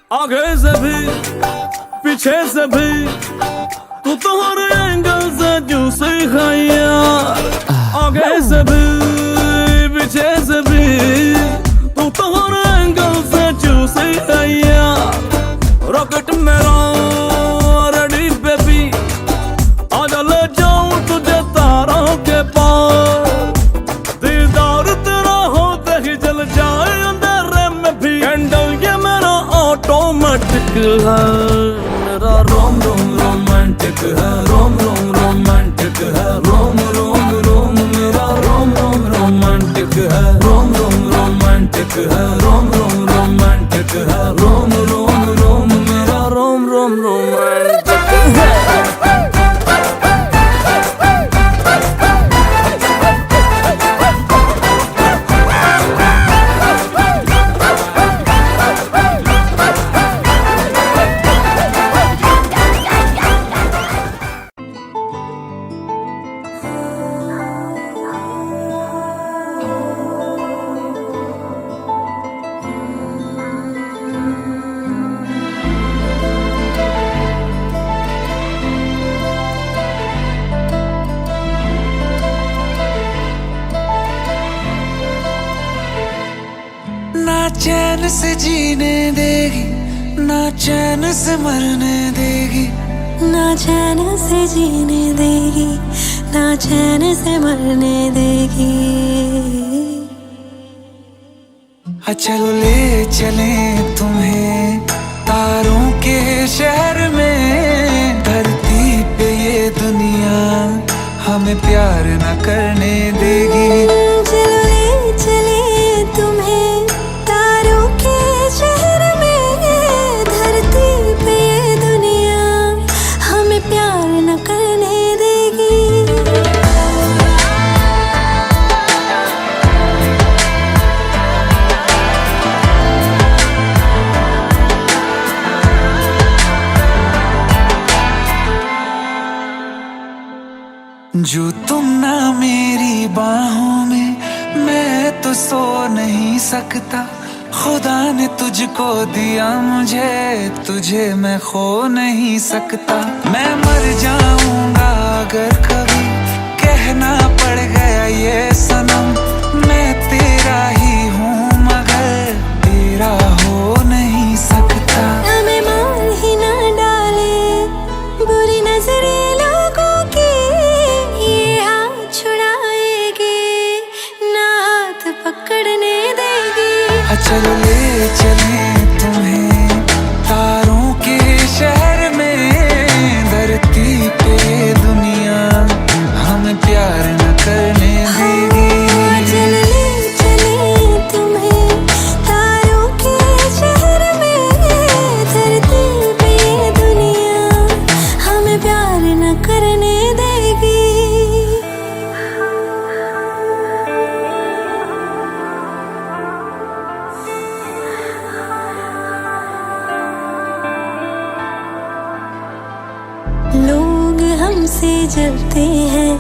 आगे से भी पीछे से भी तू तो हर एंगल से जूसी है यार। आगे से भी पीछे है मेरा रोम रोम रोमांटिक है रोम रोम रोमांटिक है रोम रोम रोम मेरा रोम रोम रोमांटिक है रोम रोम रोमांटिक है रोम रोम रोमांटिक है रोम रोम रोम मेरा रोम रोम रोमांटिक है ना चैन से जीने देगी ना चैन से मरने देगी ना चैन से जीने देगी ना चैन से मरने देगी चलो ले चले तुम्हें तारों के शहर में धरती पे ये दुनिया हमें प्यार न करने देगी चलो ले चले तुम्हें तारों के शहर में धरती पे ये दुनिया हमें प्यार न करने देगी जो तुम ना मेरी बाहों में मैं तो सो नहीं सकता खुदा ने तुझको दिया मुझे तुझे मैं खो नहीं सकता मैं मर जाऊंगा अगर कभी कहना पड़ गया ये सनम मैं तेरा ही हूँ मगर तेरा हो नहीं सकता हमें मार ही ना डाले बुरी नजरे लोगों की ये हाथ छुड़ाएगी ना हाथ पकड़ने देगी चलो ले चले तुम्हें तारों के शहर में धरती पे दुनिया हमें प्यार न करने देगी चलो ले चले तुम्हें तारों के शहर में धरती पे दुनिया हमें प्यार न करने देगी लोग हमसे जलते हैं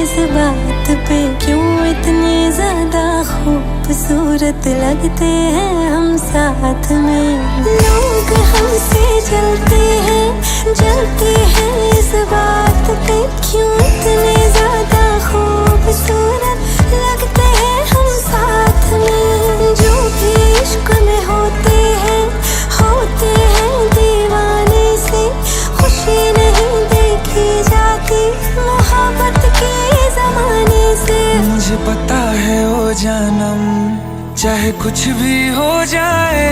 इस बात पे क्यों इतने ज्यादा खूबसूरत लगते हैं हम साथ में लोग हमसे जलते हैं इस बात पे क्यों इतने ज्यादा खूबसूरत लगते हैं हम साथ में जो भी इश्क में होते हैं दीवाने से खुशी नहीं देखी जाती मोहब्बत के जमाने से मुझे पता है ओ जानम चाहे कुछ भी हो जाए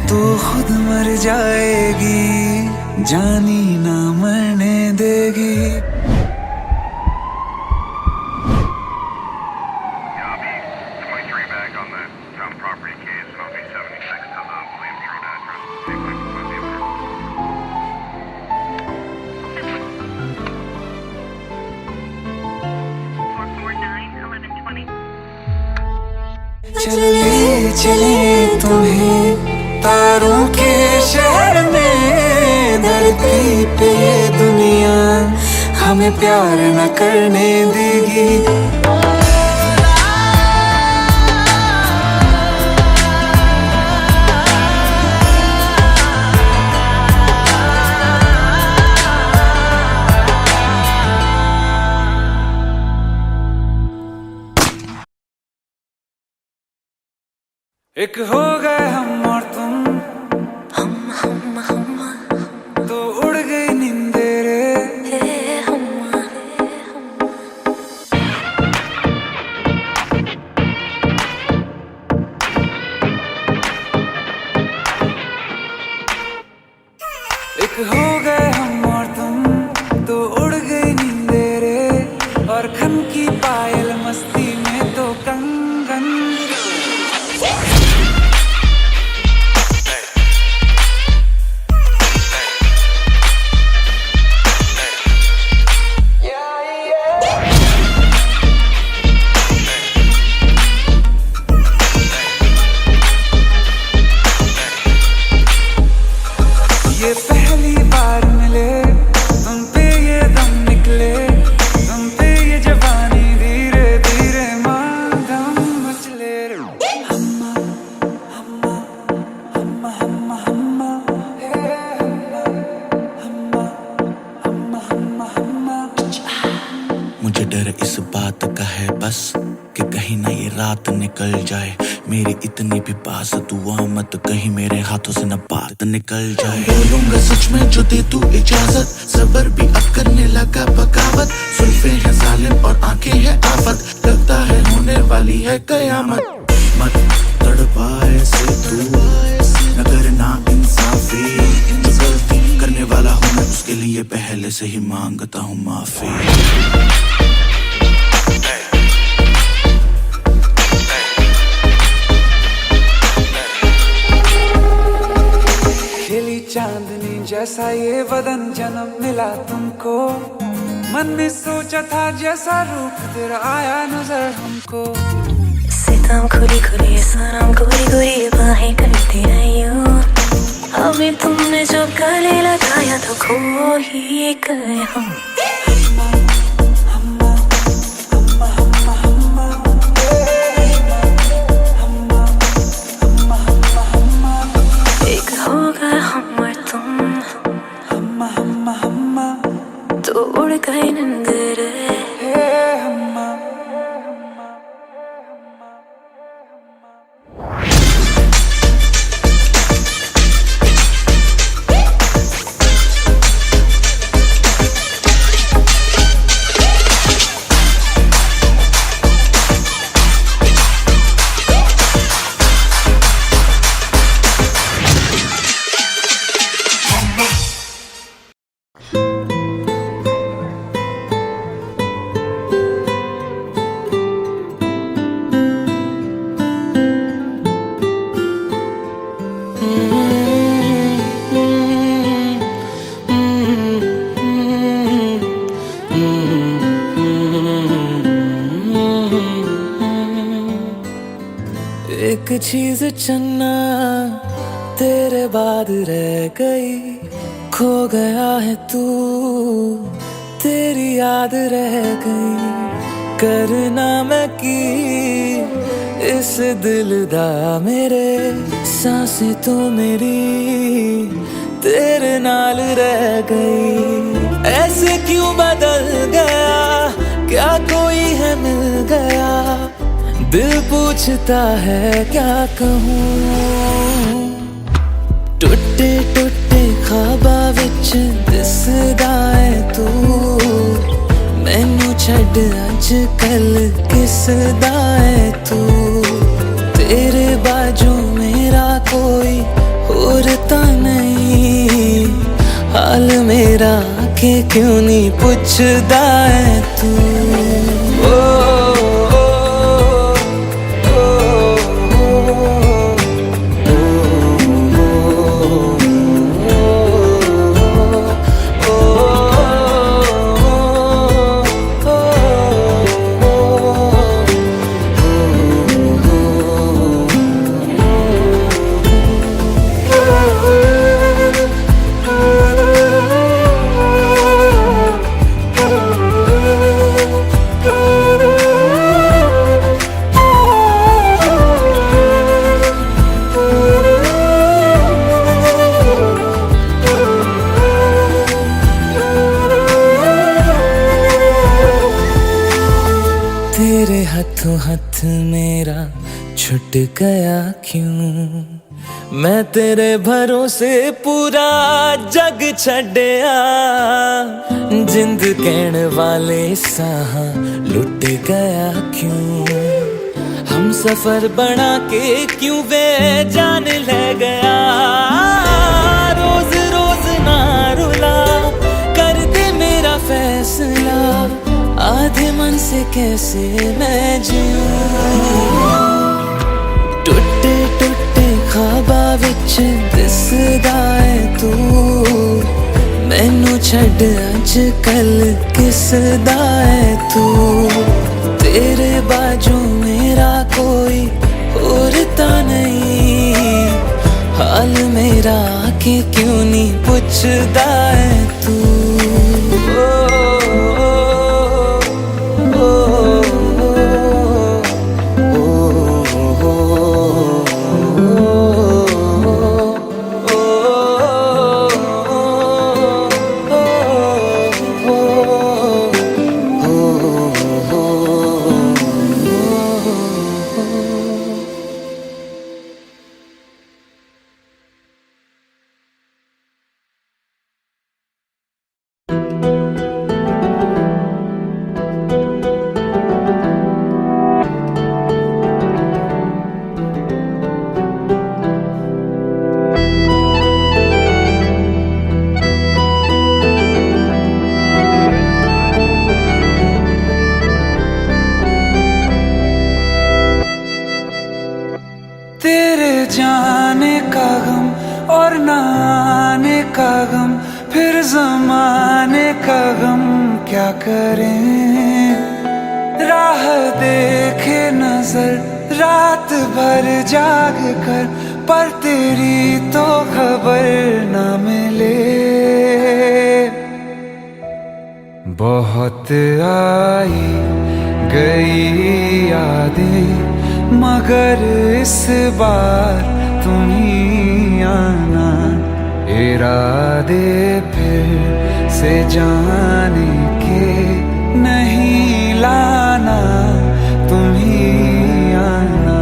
तू खुद मर जाएगी जानी ना मरने देगी चले चले तुम्हें तारों के शहर में धरती पे ये दुनिया हमें प्यार न करने देगी एक हो गए हम और तुम तो उड़ गई नींदे रे एक हो गए हम और तुम, तो उड़ गई नींदे रे, और खन की पायल मस्ती में तो कंगन। ये पहली बार मिले, तुम पे ये दम निकले, तुम पे ये जवानी धीरे धीरे मांगम मचले। हम्मा हम्मा हम्मा हम्मा हम्मा हम्मा हम्मा हम्मा हम्मा। मुझे डर इस बात का है बस कि कहीं ना ये रात निकल जाए, मेरी इतनी भी पास दुआ मत कहीं मेरे हाथों से न बात निकल जाए। बोलूंगा सच में जो दे तू इजाजत, सबर भी अब करने लगा बगावत, सुल्फे हैं जालिम और आंखें हैं आफत, लगता है होने वाली है कयामत। मत तड़पा ऐसे तू, न करना इंसाफी, जो गलती करने वाला हूँ मैं उसके लिए पहले से ही मांगता हूँ माफी। खिली चांदनी जैसा ये बदन जन्म मिला तुमको, मन में सोचा था जैसा रूप तेरा आया नजर हमको। सितम खुली खुली सनम गोरी गोरी बाहें करती रही हूँ, अभी तुमने जो गले लगाया तो खो ही गए हम। एक हो गए हम और तुम, हम्मा हम्मा हम्मा तो उड़ गए नींदरे। हम्मा। एक चीज चन्ना तेरे बाद रह गई, खो गया है तू तेरी याद रह गई, करना मैं की इस दिल दा मेरे, सांसें तो मेरी तेरे नाल रह गई। ऐसे क्यों बदल गया, क्या कोई है मिल गया, दिल पूछता है क्या कहूँ। टुटे टुटे ख्वाबा विच दिसदा है तू, मैनू छड़ अज कल किसदा है तू, तेरे बाजू मेरा कोई और ता नहीं, हाल मेरा के क्यों नहीं पूछदा है तू। तेरे हाथों हाथ मेरा छुट गया क्यों, मैं तेरे भरोसे पूरा जग छड़या, जिंद कहण वाले साह लुट गया क्यों, हम सफर बना के क्यों वे जान ले गया, रोज रोज ना कैसे मैं जीऊं। टुटे टुटे ख्वाबा विच दिसदा है तू, मैनू छड्ड अज कल किसदा है तू। तेरे बाजू मेरा कोई और ता नहीं, हाल मेरा आके क्यों नहीं पुछदा है तू। तेरे जाने का गम और न आने का गम, फिर जमाने का गम क्या करें। राह देखे नजर रात भर जाग कर, पर तेरी तो खबर न मिले। बहुत आई गई यादें, मगर इस बार तुम ही आना। इरादे फिर से जाने के नहीं लाना, तुम ही आना।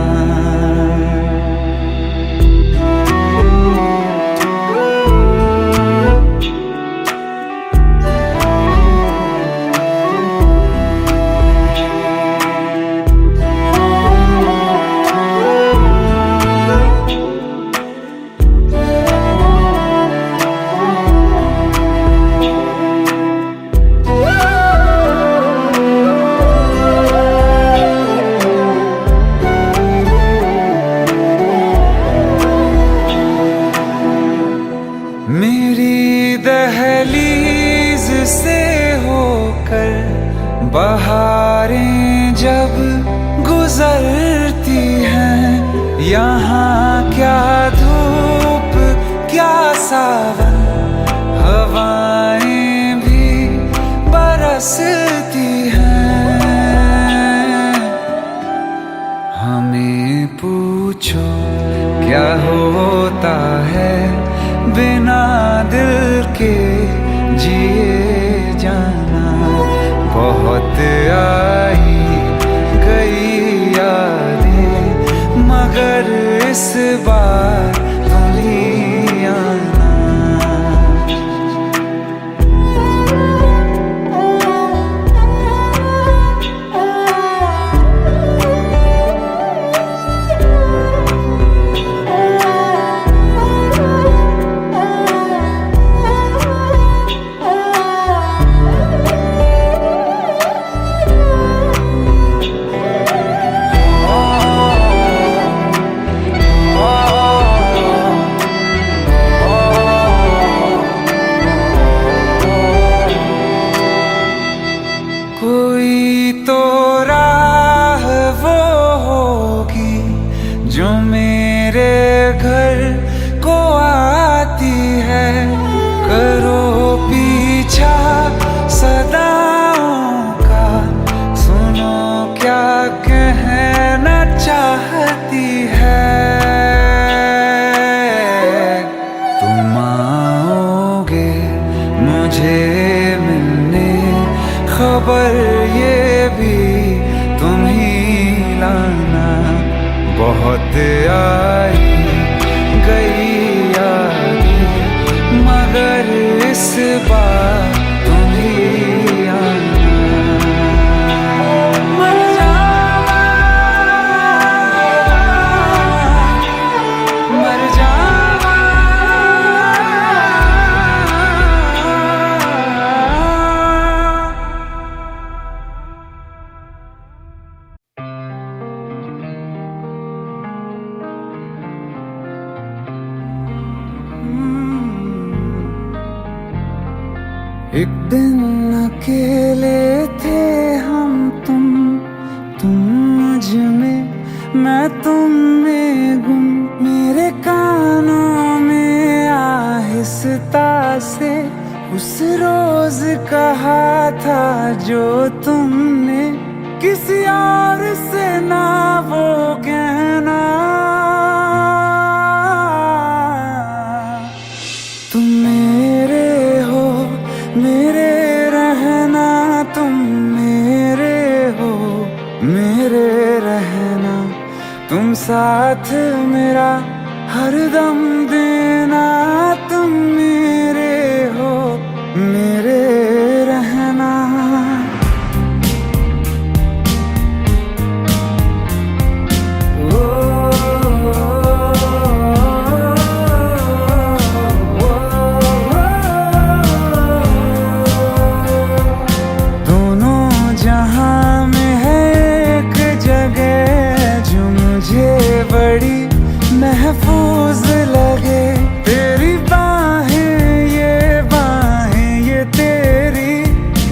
मेरी दहलीज से होकर बहारें जब गुजरती हैं, यहाँ क्या धूप क्या सावन, हवाएं भी बरसती हैं। हमें पूछो क्या होता है बिना दिल के जिए जाना। बहुत आई गई यादें, मगर इस बार तुम ही आना। कोई तो राह वो होगी जो मेरे घर को आती है। करो पीछा सदाओं का, सुनो क्या कहना चाहती है। तुम आओगे मुझे मिलने, खबर ये भी तुम ही लाना। बहुत आई गई यादें, मगर इस बार तुम ही आना। मर जावा, मर जावा। एक दिन अकेले थे हम तुम मुझ में, मैं तुम में गुम। मेरे कानों में आहिस्ता से उस रोज कहा था जो तुमने, किसी और से ना वो कहना। तुम मेरे हो, मेरे रहना, तुम मेरे हो, मेरे रहना। तुम साथ मेरा हरदम देना, तुम मेरे हो, मेरे रहना। दोनों जहां में है एक जगह जो मुझे बड़ी महफूज लगे। तेरी बाहें ये तेरी,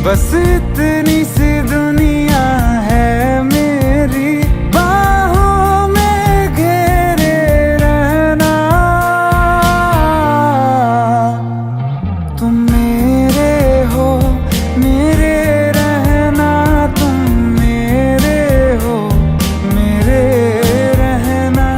बस इतनी सी दुनिया है मेरी। बाहों में घेरे रहना, तुम मेरे हो, मेरे रहना, तुम मेरे हो, मेरे रहना।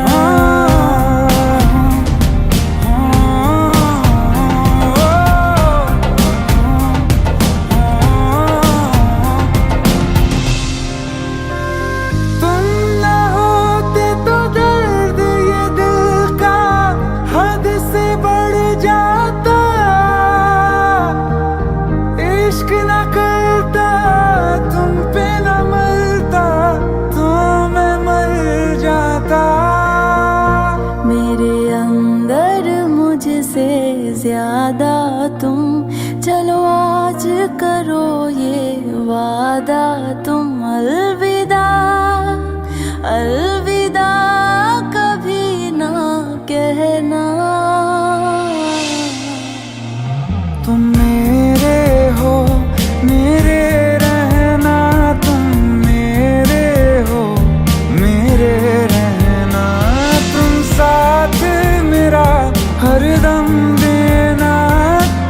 तुम ना होते तो दर्द ये दिल का हद से बढ़ जाता। इश्क न करता, तुम पे न मरता, तो मैं मर जाता। मेरे अंदर मुझसे ज्यादा तुम, चलो आज करो ये वादा। तुम अलविदा, अलविदा कभी ना कहना। तुम मेरे हो, मेरे रहना, तुम मेरे हो, मेरे रहना। तुम साथ मेरा हरदम देना,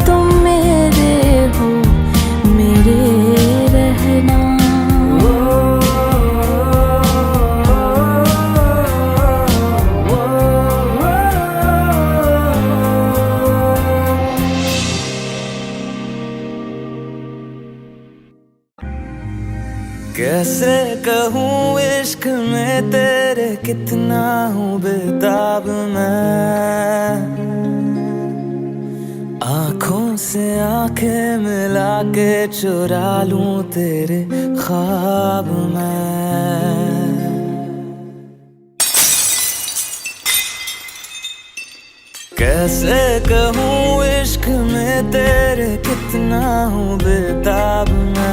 तुम मेरे हो, मेरे रहना। कैसे कहूँ इश्क में तेरे कितना हूँ बेताब मैं। आँखों से आंखें मिला के चुरा लूं तेरे ख्वाब मैं। कैसे कहूँ इश्क में तेरे कितना हूँ बेताब मैं।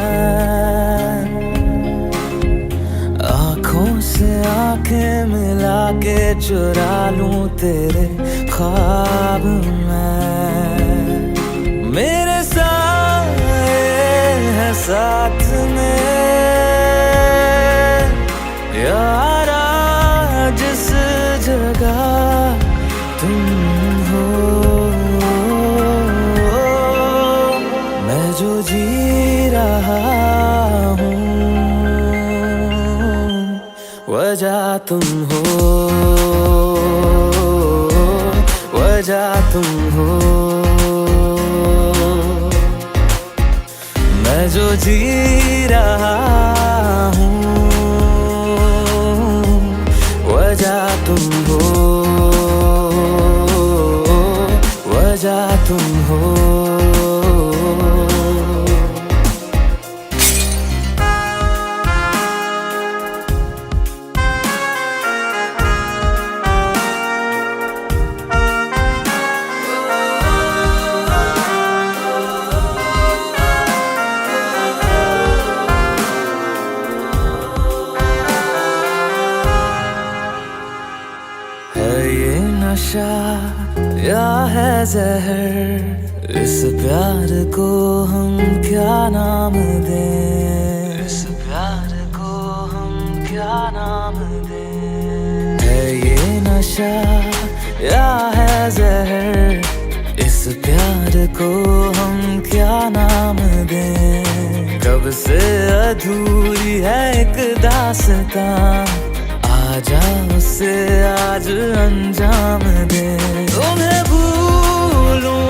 आँखों से आंखें मिला के चुरा लूं तेरे ख्वाब मैं। मेरे साए हैं साथ में यारा, जिस जगह तुम हो। मैं जो जी रहा हूँ वजह तुम हो, वजह तुम हो। मैं जो जी रहा हूँ वजह तुम हो, वजह तुम हो। है ये नशा या है जहर, इस प्यार को हम क्या नाम दें, इस प्यार को हम क्या नाम दें। है ये नशा या है जहर, इस प्यार को हम क्या नाम दें। कब से अधूरी है एक दास्तां, आजा उसे आज अंजाम दे। तुम्हें भूलूं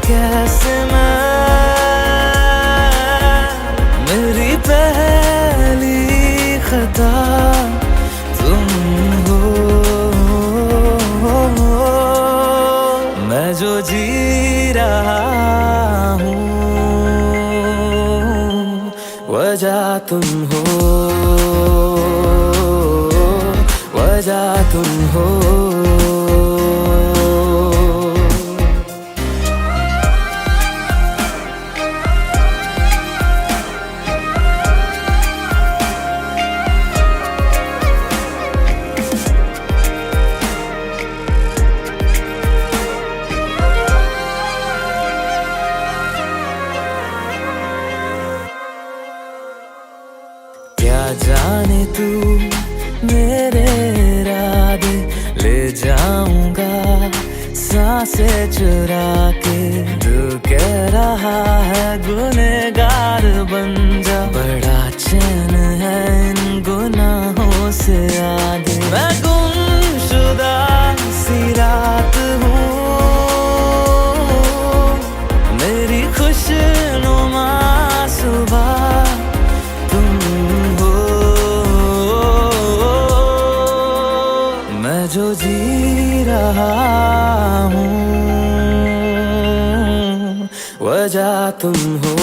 कैसे मैं, मेरी पहली खता तुम हो। मैं जो जी रहा हूँ वजह तुम हो, वजह तुम हो। क्या जाने तू मेरे इरादे, ले जाऊंगा सांसें चुरा के। तू कह रहा है गुनहगार बन जा, बड़ा चैन है इन गुनाहों से आगे। मैं गुमशुदा सी रात हूँ, मेरी खुशनुमा सुबह जो जी रहा हूँ वजह तुम हो,